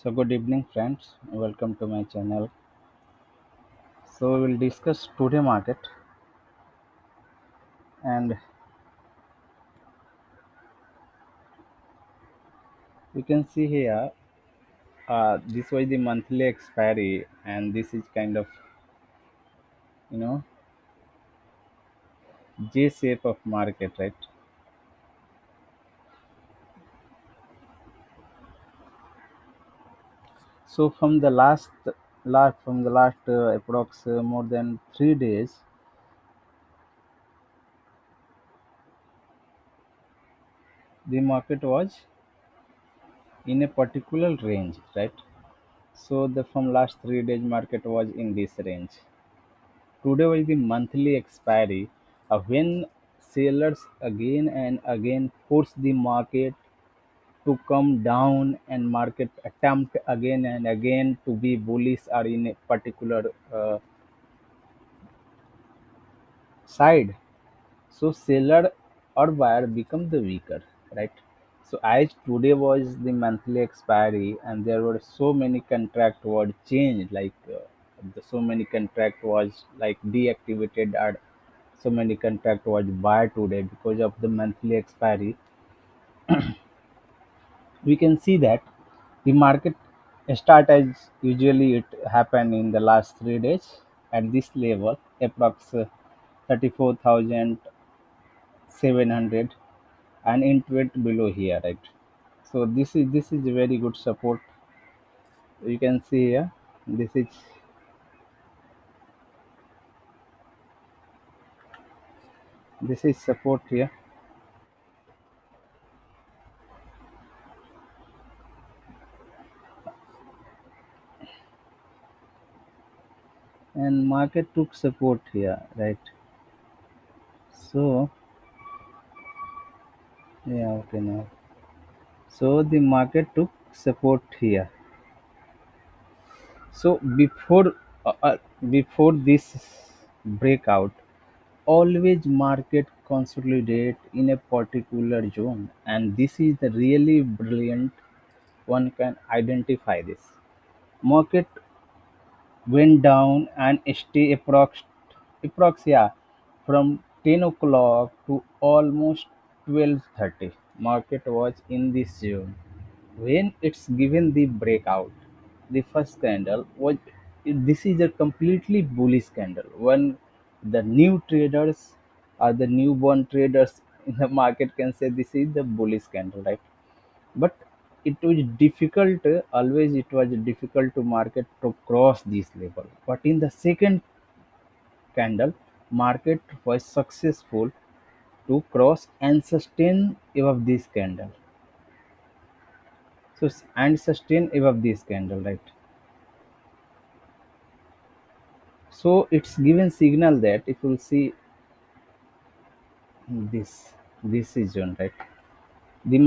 So good evening friends, welcome to my channel. So we will discuss today market, and you can see here this was the monthly expiry, and this is kind of you know J shape of market, right? So from the last approx more than 3 days, the market was in a particular range, right? So the from last 3 days market was in this range. Today was the monthly expiry, when sellers again and again force the market to come down, and market attempt again and again to be bullish or in a particular side. So seller or buyer become the weaker, right? So as today was the monthly expiry, and there were so many contract was changed, like so many contract was like deactivated, or so many contract was buy today because of the monthly expiry. We can see that the market start as usually it happened in the last 3 days at this level, approx 34,700, and into it below here, right? So this is a very good support. You can see here, this is support here, and market took support here, right? So yeah, okay, now so the market took support here. So before this breakout, always market consolidate in a particular zone, and this is the really brilliant. One can identify this. Market went down and stay approx, yeah, from 10 o'clock to almost 12:30. Market was in this zone. When it's given the breakout, the first candle was, this is a completely bullish candle. When the new traders or the newborn traders in the market can say this is the bullish candle, right? But it was difficult, always it was difficult to market to cross this level. But in the second candle, market was successful to cross and sustain above this candle. So and sustain above this candle, right? So it's given signal that if you see this this is one, right? The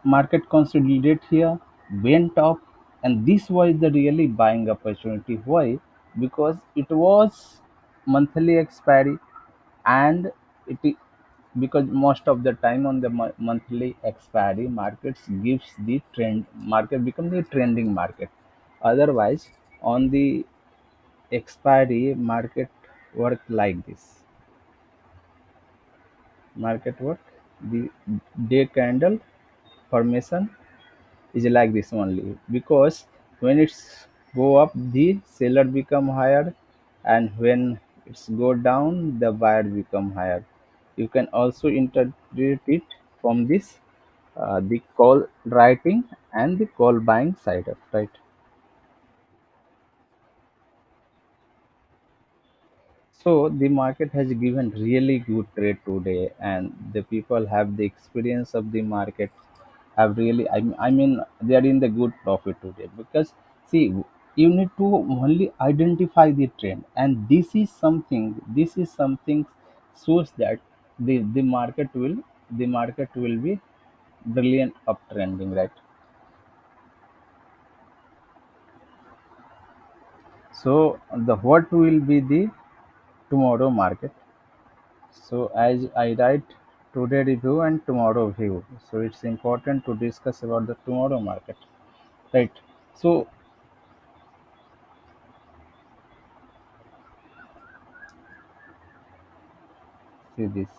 market consolidated here, went up, and this was the really buying opportunity. Why? Because it was monthly expiry, and it i- because most of the time on the monthly expiry, markets gives the trend, market become the trending market. Otherwise, on the expiry, market work like this. Market work, the day candle formation is like this only, because when it's go up, the seller become higher, and when it's go down, the buyer become higher. You can also interpret it from this, the call writing and the call buying side of, right? So the market has given really good trade today, and the people have the experience of the market, have really, I mean they are in the good profit today, because see, you need to only identify the trend, and this is something shows that the market will be brilliant uptrending, right? So the what will be the tomorrow market? So as I write today review and tomorrow view, so it's important to discuss about the tomorrow market, right? So see this.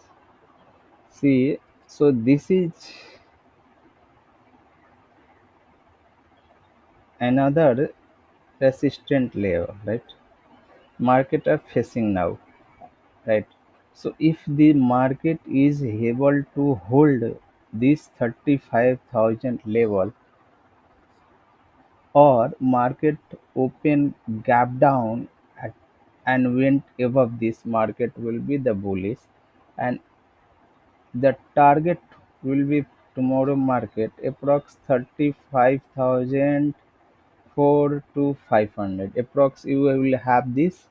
See, so this is another resistant layer, right? Market are facing now, right? So if the market is able to hold this 35,000 level, or market open gap down at, and went above this, market will be the bullish, and the target will be tomorrow market approx 35,000 4 to 500, approx you will have this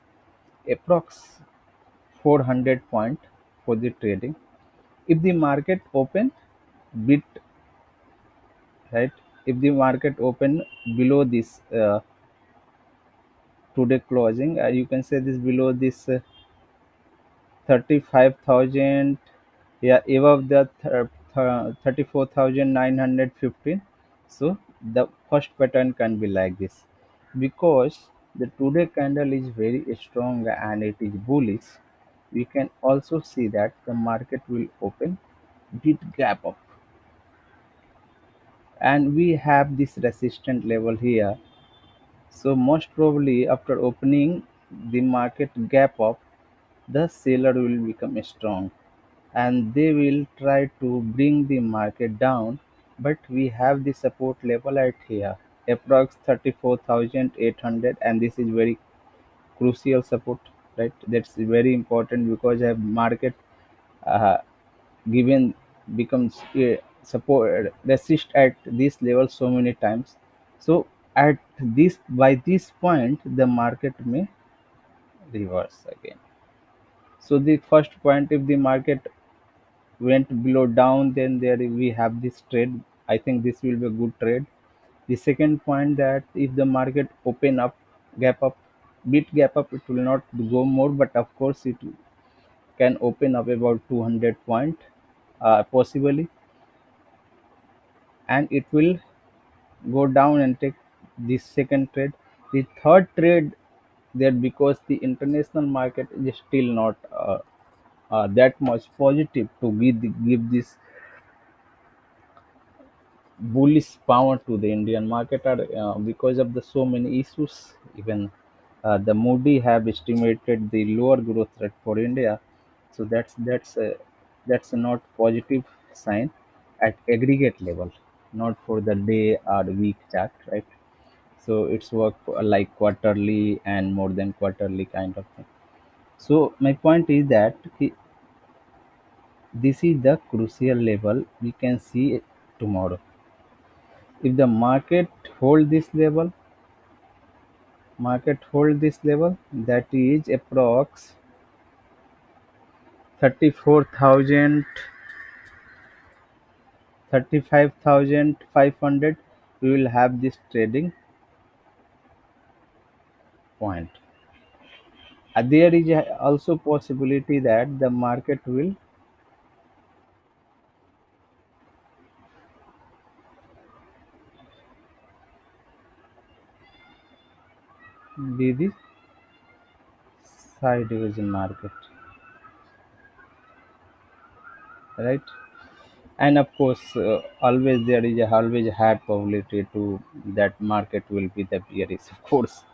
approx 400 point for the trading. If the market open bit, right, if the market open below this today closing, you can say this below this 35,000, yeah, above the 34,915. So the first pattern can be like this, because the today candle is very strong and it is bullish. We can also see that the market will open, did gap up, and we have this resistant level here. So most probably after opening the market gap up, the seller will become strong and they will try to bring the market down. But we have the support level at here, approx 34,800, and this is very crucial support, right? That's very important because a market uh, given becomes support resist at this level so many times. So at this, by this point, the market may reverse again. So the first point, if the market went below down, then there we have this trade. I think this will be a good trade. The second point, that if the market open up, gap up, bit gap up, it will not go more, but of course it can open up about 200 point, possibly, and it will go down and take this second trade. The third trade, that because the international market is still not that much positive to give this bullish power to the Indian market, are because of the so many issues. Even the Moody have estimated the lower growth rate for India, so that's not positive sign at aggregate level, not for the day or week chart, right? So it's work for like quarterly and more than quarterly kind of thing. So my point is that this is the crucial level we can see tomorrow. If the market hold this level, that is approx 34,000, 35,500, we will have this trading point. There is also possibility that the market will be the side division market, right? And of course, always there is always high probability to that market will be the bearish, of course.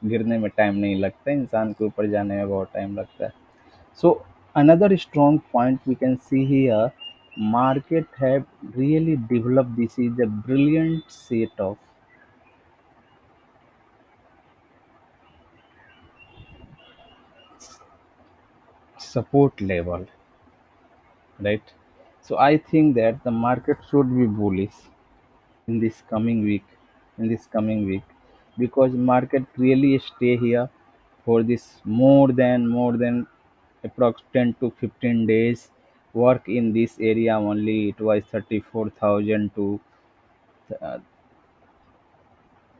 गिरने में time नहीं लगता, इंसान के ऊपर जाने में बहुत टाइम लगता है. So another strong point we can see here, market have really developed. This is a brilliant set of support level, right? So I think that the market should be bullish in this coming week, because market really stay here for this more than approx 10 to 15 days, work in this area only. It was 34,000 to uh,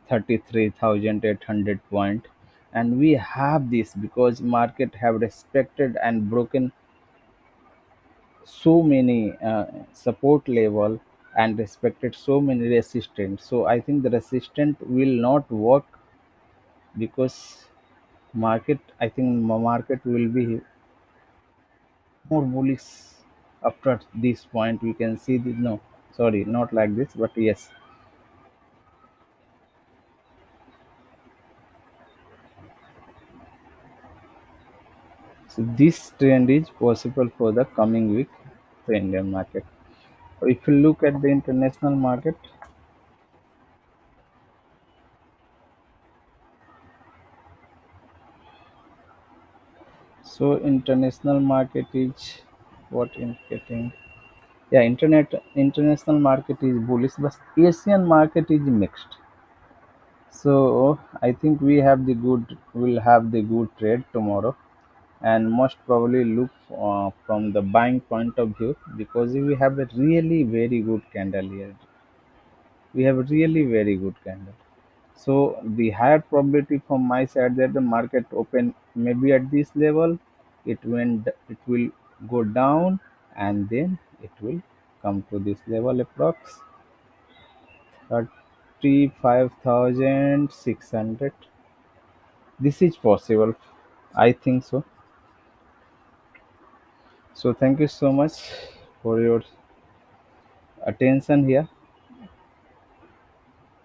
33,800 point, and we have this because market have respected and broken so many support level, and respected so many resistance. So I think the resistant will not work because market, I think market will be more bullish after this point. We can see the, no, sorry, not like this, but yes. So this trend is possible for the coming week for Indian market. If you look at the international market, so international market is what indicating. Yeah, international market is bullish, but Asian market is mixed. So I think we'll have the good trade tomorrow, and most probably look from the buying point of view, because we have a really very good candle here. We have a really very good candle. So the higher probability from my side that the market open maybe at this level, it will go down, and then it will come to this level approx 35,600. This is possible. I think so. So thank you so much for your attention here,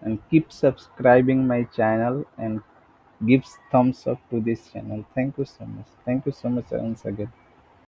and keep subscribing my channel and give thumbs up to this channel. Thank you so much. Thank you so much once again.